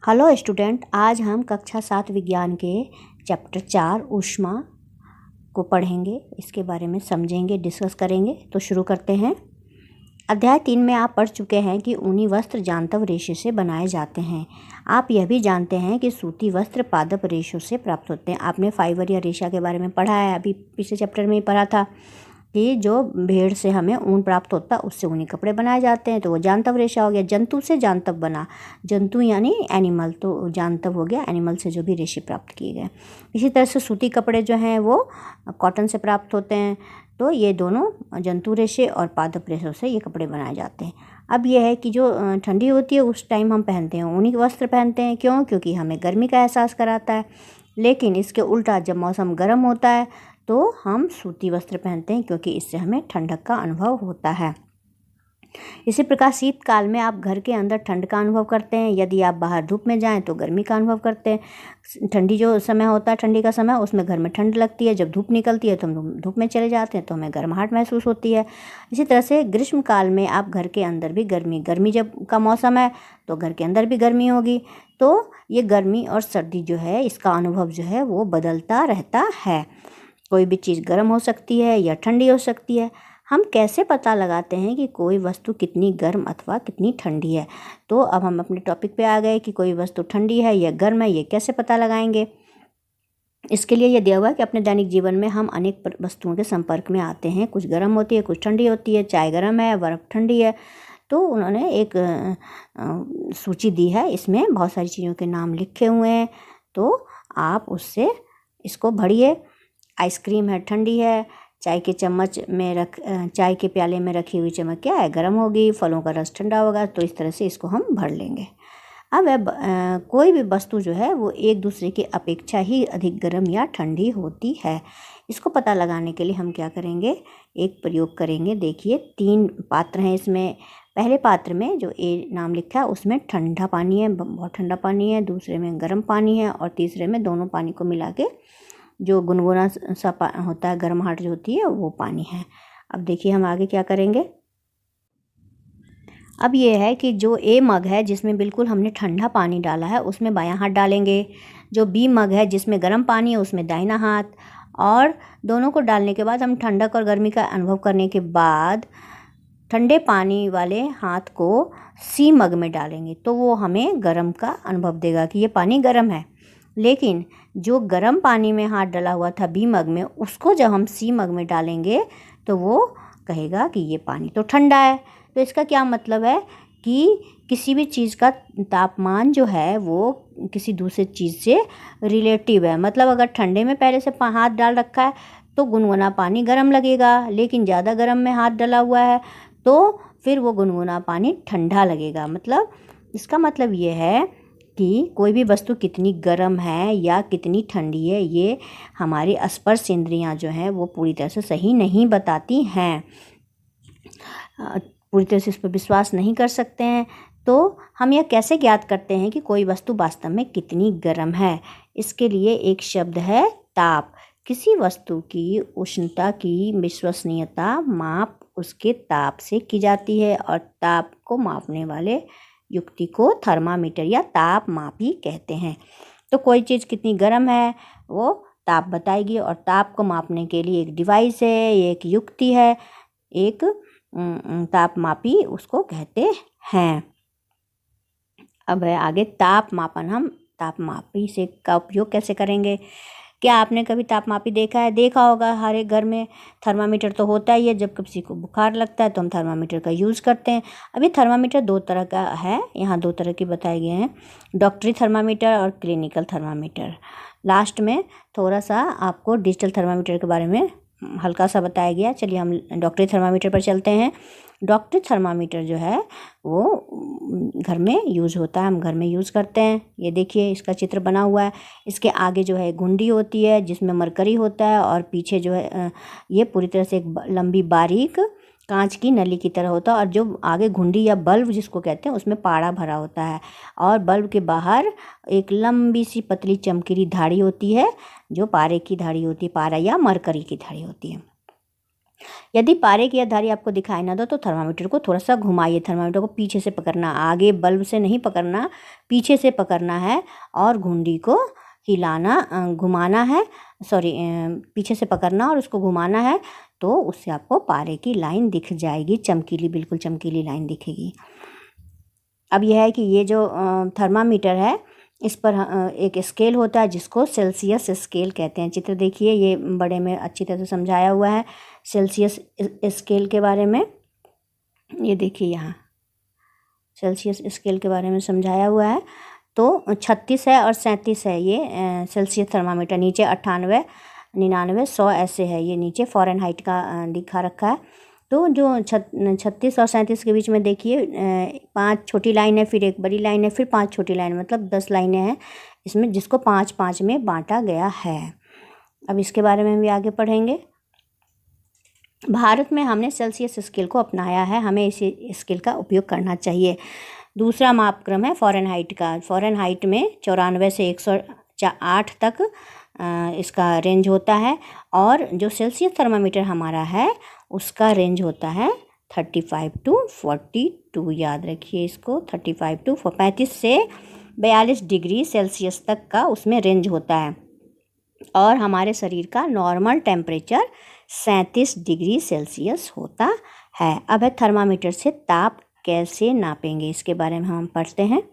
Hello student, आज हम कक्षा 7 विज्ञान के चैप्टर 4 ऊष्मा को पढ़ेंगे। इसके बारे में समझेंगे, डिस्कस करेंगे। तो शुरू करते हैं। अध्याय 3 में आप पढ़ चुके हैं कि ऊनी वस्त्र जांतव रेशे से बनाए जाते हैं। आप यह भी जानते हैं कि सूती वस्त्र पादप रेशों से प्राप्त होते हैं। आपने फाइबर या रेशा के बारे में पढ़ा है, अभी पिछले चैप्टर में ही पढ़ा था कि जो भेड़ से हमें ऊन प्राप्त होता है उससे ऊनी कपड़े बनाए जाते हैं, तो वो जांतव रेशा हो गया। जंतु से जांतव बना, जंतु यानी एनिमल, तो जांतव हो गया एनिमल से जो भी रेशे प्राप्त किए गए। इसी तरह से सूती कपड़े जो हैं वो कॉटन से प्राप्त होते हैं। तो ये दोनों जंतु रेशे और पादप रेशों से ये कपड़े बनाए जाते हैं। अब यह है कि जो ठंडी होती है उस टाइम हम पहनते हैं ऊनी वस्त्र पहनते हैं। क्यों? क्योंकि हमें गर्मी का एहसास कराता है। लेकिन इसके उल्टा जब मौसम गर्म होता है तो हम सूती वस्त्र पहनते हैं, क्योंकि इससे हमें ठंडक का अनुभव होता है। इसी प्रकार शीतकाल में आप घर के अंदर ठंड का अनुभव करते हैं। यदि आप बाहर धूप में जाएं तो गर्मी का अनुभव करते हैं। ठंडी जो समय होता है, ठंडी का समय, उसमें घर में ठंड लगती है। जब धूप निकलती है तो हम धूप में चले जाते हैं तो हमें गर्माहट महसूस होती है। इसी तरह से ग्रीष्म काल में आप घर के अंदर भी गर्मी जब का मौसम है तो घर के अंदर भी गर्मी होगी। तो ये गर्मी और सर्दी जो है, इसका अनुभव जो है वो बदलता रहता है। कोई भी चीज़ गर्म हो सकती है या ठंडी हो सकती है। हम कैसे पता लगाते हैं कि कोई वस्तु कितनी गर्म अथवा कितनी ठंडी है? तो अब हम अपने टॉपिक पे आ गए कि कोई वस्तु ठंडी है या गर्म है, ये कैसे पता लगाएंगे। इसके लिए ये दिया हुआ है कि अपने दैनिक जीवन में हम अनेक वस्तुओं के संपर्क में आते हैं। कुछ गर्म होती है, कुछ ठंडी होती है। चाय गर्म है, बर्फ़ ठंडी है। तो उन्होंने एक सूची दी है, इसमें बहुत सारी चीज़ों के नाम लिखे हुए हैं। तो आप उससे इसको पढ़िए। आइसक्रीम है, ठंडी है। चाय के प्याले में रखी हुई चम्मच क्या है? गर्म होगी। फलों का रस ठंडा होगा। तो इस तरह से इसको हम भर लेंगे। अब कोई भी वस्तु जो है वो एक दूसरे की अपेक्षा ही अधिक गर्म या ठंडी होती है। इसको पता लगाने के लिए हम क्या करेंगे? एक प्रयोग करेंगे। देखिए, 3 पात्र हैं इसमें। पहले पात्र में जो ए नाम लिखा है उसमें ठंडा पानी है, बहुत ठंडा पानी है। दूसरे में गर्म पानी है और तीसरे में दोनों पानी को मिला के जो गुनगुना सा होता है, गर्माहट जो होती है, वो पानी है। अब देखिए हम आगे क्या करेंगे। अब ये है कि जो ए मग है जिसमें बिल्कुल हमने ठंडा पानी डाला है उसमें बायां हाथ डालेंगे। जो बी मग है जिसमें गर्म पानी है उसमें दाहिना हाथ। और दोनों को डालने के बाद हम ठंडक और गर्मी का अनुभव करने के बाद ठंडे पानी वाले हाथ को सी मग में डालेंगे, तो वो हमें गर्म का अनुभव देगा कि ये पानी गर्म है। लेकिन जो गर्म पानी में हाथ डला हुआ था बी मग में, उसको जब हम सी मग में डालेंगे तो वो कहेगा कि ये पानी तो ठंडा है। तो इसका क्या मतलब है कि किसी भी चीज़ का तापमान जो है वो किसी दूसरे चीज़ से रिलेटिव है। मतलब अगर ठंडे में पहले से हाथ डाल रखा है तो गुनगुना पानी गर्म लगेगा, लेकिन ज़्यादा गर्म में हाथ डला हुआ है तो फिर वो गुनगुना पानी ठंडा लगेगा। मतलब इसका मतलब ये है कि कोई भी वस्तु कितनी गर्म है या कितनी ठंडी है, ये हमारी स्पर्श इंद्रियां जो हैं वो पूरी तरह से सही नहीं बताती हैं। पूरी तरह से इस पर विश्वास नहीं कर सकते हैं। तो हम यह कैसे ज्ञात करते हैं कि कोई वस्तु वास्तव में कितनी गर्म है? इसके लिए एक शब्द है ताप। किसी वस्तु की उष्णता की विश्वसनीयता माप उसके ताप से की जाती है, और ताप को मापने वाले युक्ति को थर्मामीटर या ताप मापी कहते हैं। तो कोई चीज़ कितनी गर्म है वो ताप बताएगी, और ताप को मापने के लिए एक डिवाइस है, एक युक्ति है, एक ताप मापी उसको कहते हैं। अब है आगे ताप मापन। हम ताप मापी से का उपयोग कैसे करेंगे? क्या आपने कभी तापमापी देखा है? देखा होगा, हर एक घर में थर्मामीटर तो होता ही है। जब किसी को बुखार लगता है तो हम थर्मामीटर का यूज़ करते हैं। अभी थर्मामीटर 2 तरह का है, यहाँ 2 तरह के बताए गए हैं, डॉक्टरी थर्मामीटर और क्लिनिकल थर्मामीटर। लास्ट में थोड़ा सा आपको डिजिटल थर्मामीटर के बारे में हल्का सा बताया गया। चलिए हम डॉक्टरी थर्मामीटर पर चलते हैं। डॉक्टरी थर्मामीटर जो है वो घर में यूज़ होता है, हम घर में यूज़ करते हैं। ये देखिए इसका चित्र बना हुआ है। इसके आगे जो है घुंडी होती है जिसमें मरकरी होता है, और पीछे जो है ये पूरी तरह से एक लंबी बारीक कांच की नली की तरह होता है, और जो आगे घुंडी या बल्ब जिसको कहते हैं उसमें पाड़ा भरा होता है, और बल्ब के बाहर एक लंबी सी पतली चमकीली धाड़ी होती है जो पारे की धाड़ी होती है, पारा या मरकरी की धाड़ी होती है। यदि पारे की यह धारी आपको दिखाई ना दो तो थर्मामीटर को थोड़ा सा घुमाइए। थर्मामीटर को पीछे से पकड़ना, आगे बल्ब से नहीं पकड़ना, पीछे से पकड़ना है और घुंडी को हिलाना, घुमाना है, पीछे से पकड़ना और उसको घुमाना है, तो उससे आपको पारे की लाइन दिख जाएगी, चमकीली, बिल्कुल चमकीली लाइन दिखेगी। अब यह है कि ये जो थर्मामीटर है इस पर एक स्केल होता है जिसको सेल्सियस स्केल कहते हैं। चित्र देखिए, ये बड़े में अच्छी तरह से समझाया हुआ है सेल्सियस स्केल के बारे में। ये देखिए यहाँ सेल्सियस स्केल के बारे में समझाया हुआ है। तो 36 है और 37 है ये सेल्सियस थर्मामीटर। नीचे 98, 99, 100 ऐसे है। ये नीचे फ़ारेनहाइट का दिखा रखा है। तो जो 36 और 37 के बीच में देखिए 5 छोटी लाइन है, फिर एक बड़ी लाइन है, फिर 5 छोटी लाइन, मतलब 10 लाइनें हैं इसमें, जिसको 5-5 में बांटा गया है। अब इसके बारे में भी आगे पढ़ेंगे। भारत में हमने सेल्सियस स्केल को अपनाया है, हमें इसी स्केल का उपयोग करना चाहिए। दूसरा मापक्रम है फ़ारेनहाइट का। फ़ारेनहाइट में 94 से 108 तक इसका रेंज होता है, और जो सेल्सियस थर्मामीटर हमारा है उसका रेंज होता है 35 to 42। याद रखिए इसको, 35 to 35 से 42 डिग्री सेल्सियस तक का उसमें रेंज होता है। और हमारे शरीर का नॉर्मल टेम्परेचर 37 डिग्री सेल्सियस होता है। अब है थर्मामीटर से ताप कैसे नापेंगे, इसके बारे में हम पढ़ते हैं।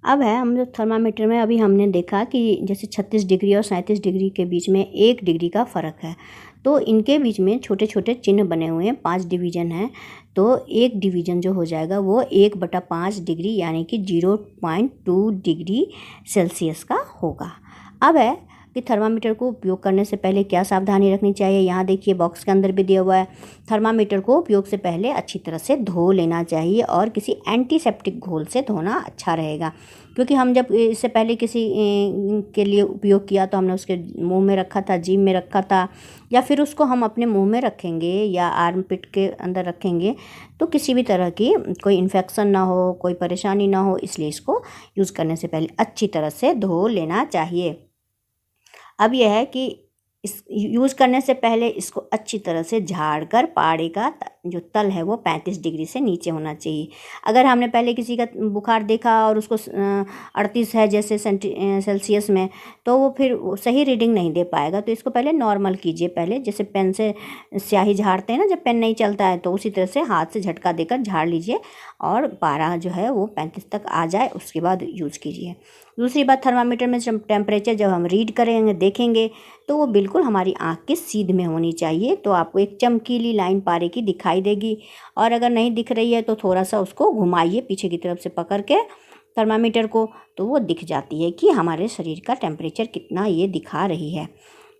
अब है हम जो थर्मामीटर में अभी हमने देखा कि जैसे 36 डिग्री और 37 डिग्री के बीच में 1 डिग्री का फ़र्क है, तो इनके बीच में छोटे छोटे चिन्ह बने हुए हैं, 5 डिवीज़न हैं। तो एक डिवीज़न जो हो जाएगा वो 1/5 डिग्री यानी कि 0.2 डिग्री सेल्सियस का होगा। अब है कि थर्मामीटर को उपयोग करने से पहले क्या सावधानी रखनी चाहिए। यहाँ देखिए बॉक्स के अंदर भी दिया हुआ है। थर्मामीटर को उपयोग से पहले अच्छी तरह से धो लेना चाहिए और किसी एंटीसेप्टिक घोल से धोना अच्छा रहेगा, क्योंकि हम जब इससे पहले किसी के लिए उपयोग किया तो हमने उसके मुंह में रखा था, जीभ में रखा था, या फिर उसको हम अपने मुंह में रखेंगे या आर्मपिट के अंदर रखेंगे तो किसी भी तरह की कोई इन्फेक्शन ना हो, कोई परेशानी ना हो, इसलिए इसको यूज़ करने से पहले अच्छी तरह से धो लेना चाहिए। अब यह है कि इस यूज़ करने से पहले इसको अच्छी तरह से झाड़ कर पाड़े का जो तल है वो 35 डिग्री से नीचे होना चाहिए। अगर हमने पहले किसी का बुखार देखा और उसको 38 है जैसे सेल्सियस में, तो वो फिर सही रीडिंग नहीं दे पाएगा। तो इसको पहले नॉर्मल कीजिए, पहले जैसे पेन से स्याही झाड़ते हैं ना, जब पेन नहीं चलता है तो उसी तरह से हाथ से झटका देकर झाड़ लीजिए और पारा जो है वो 35 तक आ जाए, उसके बाद यूज़ कीजिए। दूसरी बात, थर्मामीटर में टेम्परेचर जब हम रीड करेंगे, देखेंगे, तो वो बिल्कुल हमारी आँख के सीध में होनी चाहिए। तो आपको एक चमकीली लाइन पारे की दिखाई देगी, और अगर नहीं दिख रही है तो थोड़ा सा उसको घुमाइए पीछे की तरफ से पकड़ के थर्मामीटर को, तो वो दिख जाती है कि हमारे शरीर का टेम्परेचर कितना ये दिखा रही है।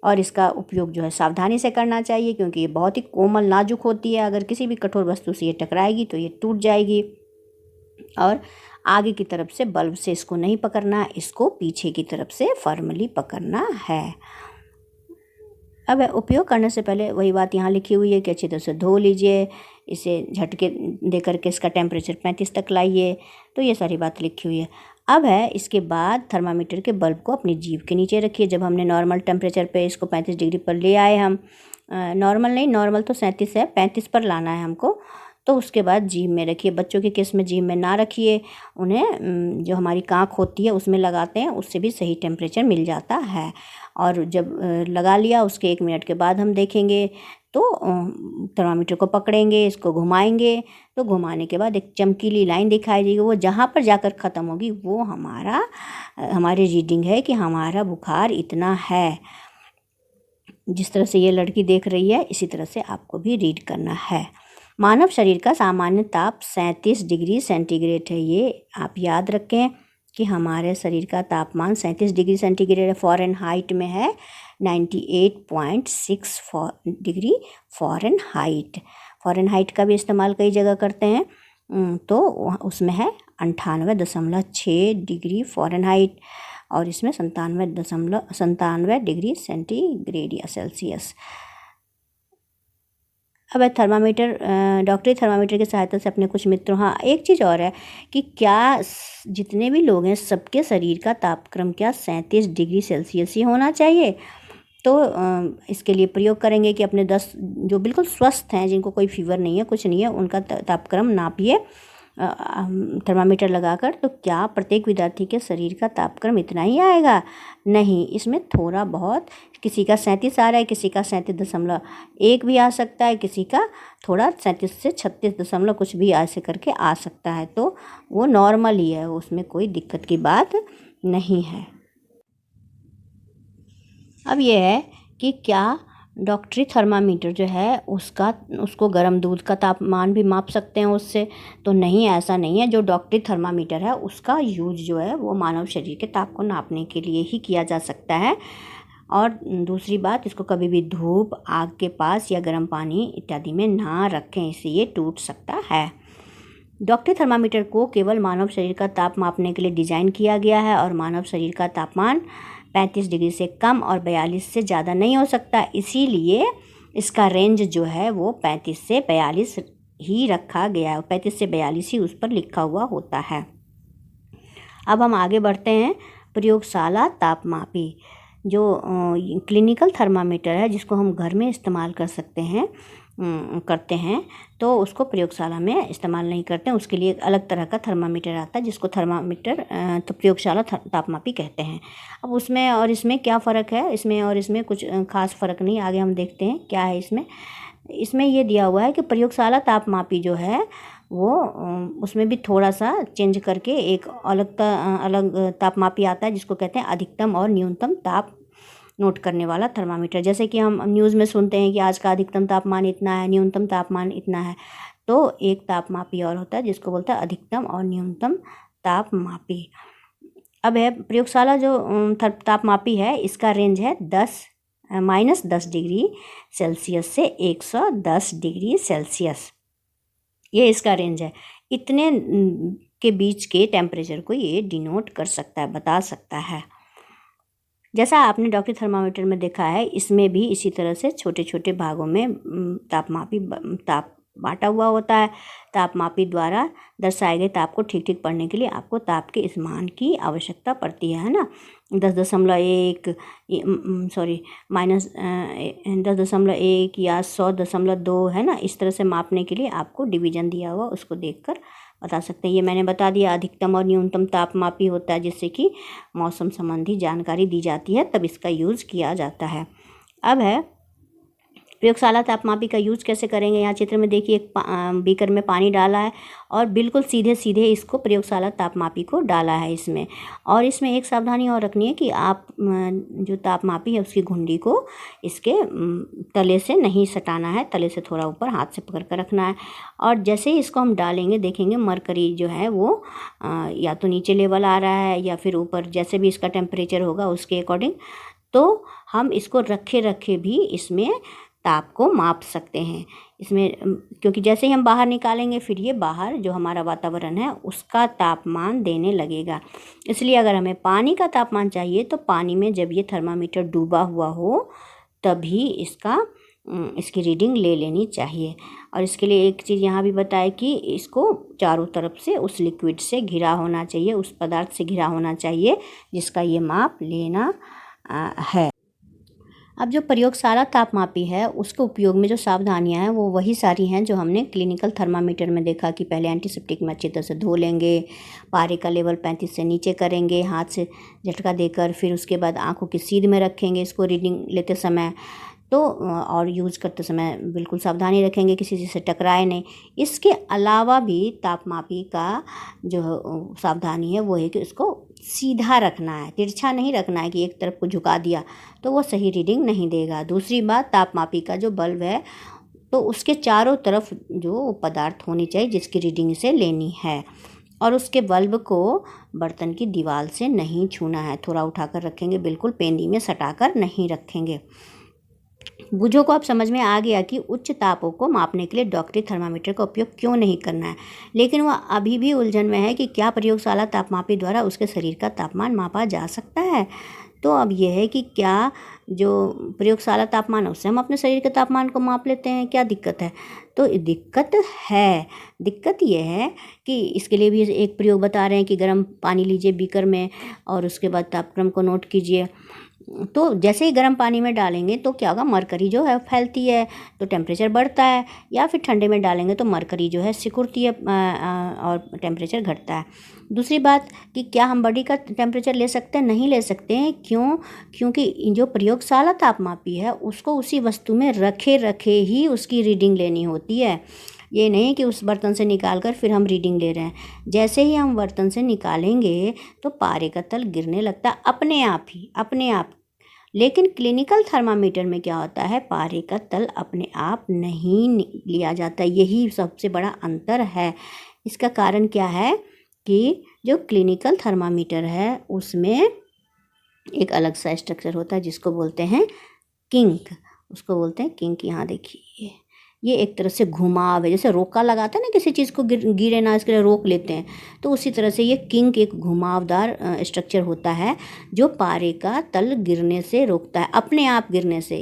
और इसका उपयोग जो है सावधानी से करना चाहिए, क्योंकि ये बहुत ही कोमल नाजुक होती है। अगर किसी भी कठोर वस्तु से ये टकराएगी तो ये टूट जाएगी। और आगे की तरफ से बल्ब से इसको नहीं पकड़ना, इसको पीछे की तरफ से फर्मली पकड़ना है। अब उपयोग करने से पहले वही बात यहाँ लिखी हुई है कि अच्छी तरह से धो लीजिए, इसे झटके दे करके इसका टेम्परेचर 35 तक लाइए। तो ये सारी बात लिखी हुई है। अब है इसके बाद थर्मामीटर के बल्ब को अपनी जीभ के नीचे रखिए। जब हमने नॉर्मल टेम्परेचर पे इसको 35 डिग्री पर ले आए हम, नॉर्मल नहीं, नॉर्मल तो 37 है, 35 पर लाना है हमको, तो उसके बाद जीभ में रखिए। बच्चों के केस में जीभ में ना रखिए, उन्हें जो हमारी काँख होती है उसमें लगाते हैं, उससे भी सही टेम्परेचर मिल जाता है। और जब लगा लिया उसके 1 मिनट के बाद हम देखेंगे तो थर्मामीटर को पकड़ेंगे, इसको घुमाएंगे, तो घुमाने के बाद एक चमकीली लाइन दिखाई देगी। वो जहाँ पर जाकर ख़त्म होगी वो हमारी रीडिंग है कि हमारा बुखार इतना है। जिस तरह से ये लड़की देख रही है इसी तरह से आपको भी रीड करना है। मानव शरीर का सामान्य ताप 37 डिग्री सेंटीग्रेड है। ये आप याद रखें कि हमारे शरीर का तापमान 37 डिग्री सेंटीग्रेड है। फ़ारेनहाइट में है 98.6 डिग्री फ़ारेनहाइट। फ़ारेनहाइट का भी इस्तेमाल कई जगह करते हैं, तो उसमें है 98.6 डिग्री फ़ारेनहाइट, और इसमें 97 डिग्री सेंटीग्रेड या सेल्सियस। अब थर्मामीटर, डॉक्टरी थर्मामीटर की सहायता से अपने कुछ मित्रों, हाँ एक चीज़ और है कि क्या जितने भी लोग हैं सबके शरीर का तापक्रम क्या 37 डिग्री सेल्सियस ही होना चाहिए? तो इसके लिए प्रयोग करेंगे कि अपने 10 जो बिल्कुल स्वस्थ हैं, जिनको कोई फीवर नहीं है, कुछ नहीं है, उनका तापक्रम नापिए थर्मामीटर लगाकर। तो क्या प्रत्येक विद्यार्थी के शरीर का तापक्रम इतना ही आएगा? नहीं, इसमें थोड़ा बहुत, किसी का 37 आ रहा है, किसी का 37.1 भी आ सकता है, किसी का थोड़ा 37 से 36 दशमलव कुछ भी ऐसे करके आ सकता है। तो वो नॉर्मल ही है, उसमें कोई दिक्कत की बात नहीं है। अब ये है कि क्या डॉक्टरी थर्मामीटर जो है उसको गर्म दूध का तापमान भी माप सकते हैं उससे? तो नहीं, ऐसा नहीं है। जो डॉक्टरी थर्मामीटर है उसका यूज जो है वो मानव शरीर के ताप को नापने के लिए ही किया जा सकता है। और दूसरी बात, इसको कभी भी धूप, आग के पास या गर्म पानी इत्यादि में ना रखें, इससे ये टूट सकता है। डॉक्टरी थर्मामीटर को केवल मानव शरीर का ताप मापने के लिए डिज़ाइन किया गया है और मानव शरीर का तापमान 35 डिग्री से कम और 42 से ज़्यादा नहीं हो सकता। इसीलिए इसका रेंज जो है वो 35 से 42 ही रखा गया है, 35 से 42 ही उस पर लिखा हुआ होता है। अब हम आगे बढ़ते हैं। प्रयोगशाला तापमापी जो क्लिनिकल थर्मामीटर है, जिसको हम घर में इस्तेमाल करते हैं, तो उसको प्रयोगशाला में इस्तेमाल नहीं करते हैं। उसके लिए एक अलग तरह का थर्मामीटर आता है, जिसको तो प्रयोगशाला तापमापी कहते हैं। अब उसमें और इसमें क्या फ़र्क है? इसमें और इसमें कुछ खास फ़र्क नहीं, आगे हम देखते हैं क्या है इसमें ये दिया हुआ है कि प्रयोगशाला तापमापी जो है वो उसमें भी थोड़ा सा चेंज करके एक अलग तापमापी आता है, जिसको कहते हैं अधिकतम और न्यूनतम ताप नोट करने वाला थर्मामीटर। जैसे कि हम न्यूज़ में सुनते हैं कि आज का अधिकतम तापमान इतना है, न्यूनतम तापमान इतना है, तो एक तापमापी और होता है जिसको बोलते हैं अधिकतम और न्यूनतम तापमापी। अब है प्रयोगशाला जो तापमापी है, इसका रेंज है -10 डिग्री सेल्सियस से 110 डिग्री सेल्सियस, ये इसका रेंज है। इतने के बीच के टेम्परेचर को ये डिनोट कर सकता है, बता सकता है। जैसा आपने डॉक्टरी थर्मामीटर में देखा है, इसमें भी इसी तरह से छोटे छोटे भागों में ताप बांटा हुआ होता है। तापमापी द्वारा दर्शाए गए ताप को ठीक ठीक पढ़ने के लिए आपको ताप के इस मान की आवश्यकता पड़ती है ना। 10.1 -10.1 या 100.2 है ना, इस तरह से मापने के लिए आपको डिवीज़न दिया हुआ, उसको देखकर बता सकते हैं। ये मैंने बता दिया, अधिकतम और न्यूनतम तापमापी होता है, जिससे कि मौसम संबंधी जानकारी दी जाती है, तब इसका यूज़ किया जाता है। अब है प्रयोगशाला तापमापी का यूज़ कैसे करेंगे। यहाँ चित्र में देखिए, एक बीकर में पानी डाला है और बिल्कुल सीधे सीधे इसको प्रयोगशाला तापमापी को डाला है इसमें। और इसमें एक सावधानी और रखनी है कि आप जो तापमापी है उसकी घुंडी को इसके तले से नहीं सटाना है, तले से थोड़ा ऊपर हाथ से पकड़ कर रखना है। और जैसे ही इसको हम डालेंगे, देखेंगे मरकरी जो है वो या तो नीचे लेवल आ रहा है या फिर ऊपर, जैसे भी इसका टेम्परेचर होगा उसके अकॉर्डिंग। तो हम इसको रखे भी इसमें ताप को माप सकते हैं इसमें, क्योंकि जैसे ही हम बाहर निकालेंगे फिर ये बाहर जो हमारा वातावरण है उसका तापमान देने लगेगा। इसलिए अगर हमें पानी का तापमान चाहिए तो पानी में जब ये थर्मामीटर डूबा हुआ हो तभी इसकी रीडिंग ले लेनी चाहिए। और इसके लिए एक चीज़ यहाँ भी बताए कि इसको चारों तरफ से उस लिक्विड से घिरा होना चाहिए, उस पदार्थ से घिरा होना चाहिए जिसका ये माप लेना है। अब जो प्रयोगशाला तापमापी है उसके उपयोग में जो सावधानियां हैं वो वही सारी हैं जो हमने क्लिनिकल थर्मामीटर में देखा कि पहले एंटीसेप्टिक में अच्छी तरह से धो लेंगे, पारे का लेवल 35 से नीचे करेंगे हाथ से झटका देकर, फिर उसके बाद आंखों की सीध में रखेंगे इसको रीडिंग लेते समय, तो और यूज़ करते समय बिल्कुल सावधानी रखेंगे किसी चीज़ से टकराए नहीं। इसके अलावा भी तापमापी का जो सावधानी है वो है कि इसको सीधा रखना है, तिरछा नहीं रखना है कि एक तरफ को झुका दिया तो वो सही रीडिंग नहीं देगा। दूसरी बात, तापमापी का जो बल्ब है तो उसके चारों तरफ जो पदार्थ होनी चाहिए जिसकी रीडिंग इसे लेनी है, और उसके बल्ब को बर्तन की दीवार से नहीं छूना है, थोड़ा उठाकर रखेंगे, बिल्कुल पेंदी में सटाकर नहीं रखेंगे। बूझों को अब समझ में आ गया कि उच्च तापों को मापने के लिए डॉक्टरी थर्मामीटर का उपयोग क्यों नहीं करना है, लेकिन वह अभी भी उलझन में है कि क्या प्रयोगशाला तापमापी द्वारा उसके शरीर का तापमान मापा जा सकता है। तो अब यह है कि क्या जो प्रयोगशाला तापमान है उससे हम अपने शरीर के तापमान को माप लेते हैं, क्या दिक्कत है? तो दिक्कत है। दिक्कत यह है कि इसके लिए भी एक प्रयोग बता रहे हैं कि गर्म पानी लीजिए बीकर में और उसके बाद तापक्रम को नोट कीजिए। तो जैसे ही गर्म पानी में डालेंगे तो क्या होगा, मरकरी जो है फैलती है तो टेम्परेचर बढ़ता है, या फिर ठंडे में डालेंगे तो मरकरी जो है सिकुड़ती है और टेम्परेचर घटता है। दूसरी बात कि क्या हम बॉडी का टेम्परेचर ले सकते हैं? नहीं ले सकते हैं। क्यों? क्योंकि जो प्रयोगशाला तापमापी है उसको उसी वस्तु में रखे रखे ही उसकी रीडिंग लेनी होती है। ये नहीं कि उस बर्तन से निकाल कर फिर हम रीडिंग ले रहे हैं। जैसे ही हम बर्तन से निकालेंगे तो पारे का तल गिरने लगता है अपने आप ही, अपने आप। लेकिन क्लिनिकल थर्मामीटर में क्या होता है, पारे का तल अपने आप नहीं लिया जाता। यही सबसे बड़ा अंतर है। इसका कारण क्या है कि जो क्लिनिकल थर्मामीटर है उसमें एक अलग सा स्ट्रक्चर होता है जिसको बोलते हैं किंक, उसको बोलते हैं किंक। यहाँ देखिए, ये एक तरह से घुमाव है, जैसे रोका लगाता है ना किसी चीज़ को गिरे ना, इसके लिए रोक लेते हैं, तो उसी तरह से ये किंक एक घुमावदार स्ट्रक्चर होता है जो पारे का तल गिरने से रोकता है, अपने आप गिरने से।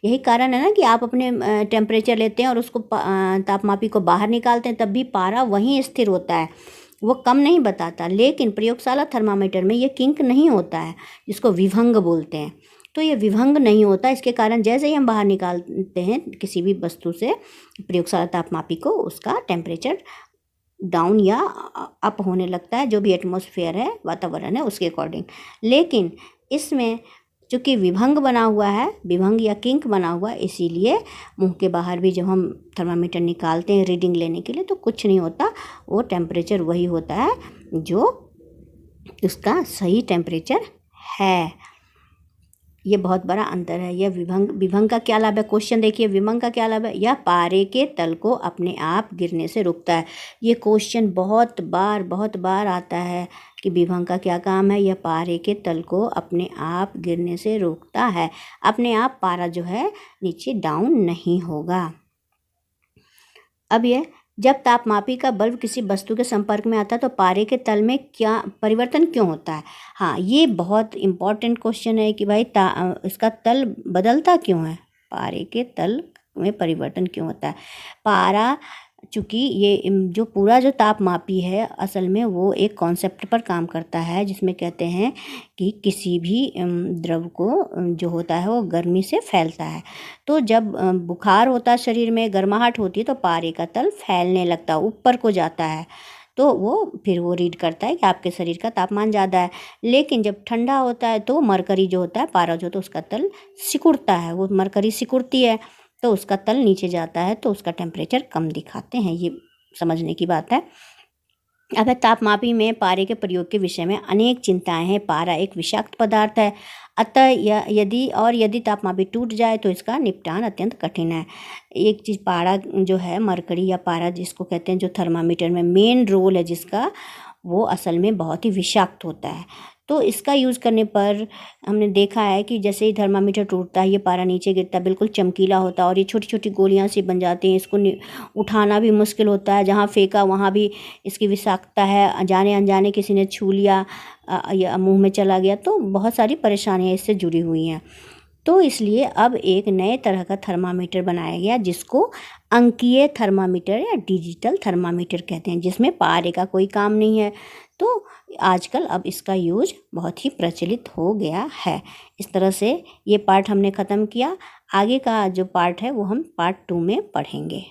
यही कारण है ना कि आप अपने टेम्परेचर लेते हैं और उसको तापमापी को बाहर निकालते हैं, तब भी पारा वहीं स्थिर होता है, वो कम नहीं बताता। लेकिन प्रयोगशाला थर्मामीटर में ये किंक नहीं होता है, जिसको विभंग बोलते हैं। तो ये विभंग नहीं होता, इसके कारण जैसे ही हम बाहर निकालते हैं किसी भी वस्तु से प्रयोगशाला तापमापी को, उसका टेम्परेचर डाउन या अप होने लगता है, जो भी एटमॉस्फेयर है, वातावरण है, उसके अकॉर्डिंग। लेकिन इसमें चूँकि विभंग बना हुआ है, विभंग या किंक बना हुआ है, इसीलिए मुंह के बाहर भी जब हम थर्मामीटर निकालते हैं रीडिंग लेने के लिए तो कुछ नहीं होता, वो टेम्परेचर वही होता है जो उसका सही टेम्परेचर है। ये बहुत बड़ा अंतर है। यह विभंग का क्या लाभ है? क्वेश्चन देखिए, विभंग का क्या लाभ है? यह पारे के तल को अपने आप गिरने से रोकता है। ये क्वेश्चन बहुत बार आता है कि विभंग का क्या काम है? यह पारे के तल को अपने आप गिरने से रोकता है। अपने आप पारा जो है नीचे डाउन नहीं होगा। अब ये जब तापमापी का बल्ब किसी वस्तु के संपर्क में आता है तो पारे के तल में क्या परिवर्तन क्यों होता है? हाँ, ये बहुत इम्पॉर्टेंट क्वेश्चन है कि भाई इसका तल बदलता क्यों है, पारे के तल में परिवर्तन क्यों होता है? पारा, चूँकि ये जो पूरा जो तापमापी है असल में वो एक कॉन्सेप्ट पर काम करता है, जिसमें कहते हैं कि किसी भी द्रव को जो होता है वो गर्मी से फैलता है। तो जब बुखार होता है, शरीर में गर्माहट होती है, तो पारे का तल फैलने लगता है, ऊपर को जाता है, तो वो फिर वो रीड करता है कि आपके शरीर का तापमान ज़्यादा है। लेकिन जब ठंडा होता है तो मरकरी जो होता है, पारा जो होता है, उसका तल सिकुड़ता है, वो मरकरी सिकुड़ती है तो उसका तल नीचे जाता है, तो उसका टेम्परेचर कम दिखाते हैं। ये समझने की बात है। अब तापमापी में पारे के प्रयोग के विषय में अनेक चिंताएं हैं। पारा एक विषाक्त पदार्थ है, अतः यदि तापमापी टूट जाए तो इसका निपटान अत्यंत कठिन है। एक चीज़, पारा जो है, मरकरी या पारा जिसको कहते हैं, जो थर्मामीटर में मेन रोल है जिसका, वो असल में बहुत ही विषाक्त होता है। तो इसका यूज़ करने पर हमने देखा है कि जैसे ही थर्मामीटर टूटता है, ये पारा नीचे गिरता है, बिल्कुल चमकीला होता है और ये छोटी छोटी गोलियां सी बन जाती हैं। इसको उठाना भी मुश्किल होता है, जहाँ फेंका वहाँ भी इसकी विषाक्तता है, जाने अनजाने किसी ने छू लिया या मुंह में चला गया, तो बहुत सारी परेशानियाँ इससे जुड़ी हुई हैं। तो इसलिए अब एक नए तरह का थर्मामीटर बनाया गया जिसको अंकीय थर्मामीटर या डिजिटल थर्मामीटर कहते हैं, जिसमें पारे का कोई काम नहीं है। तो आजकल अब इसका यूज बहुत ही प्रचलित हो गया है। इस तरह से ये पार्ट हमने ख़त्म किया। आगे का जो पार्ट है वो हम पार्ट 2 में पढ़ेंगे।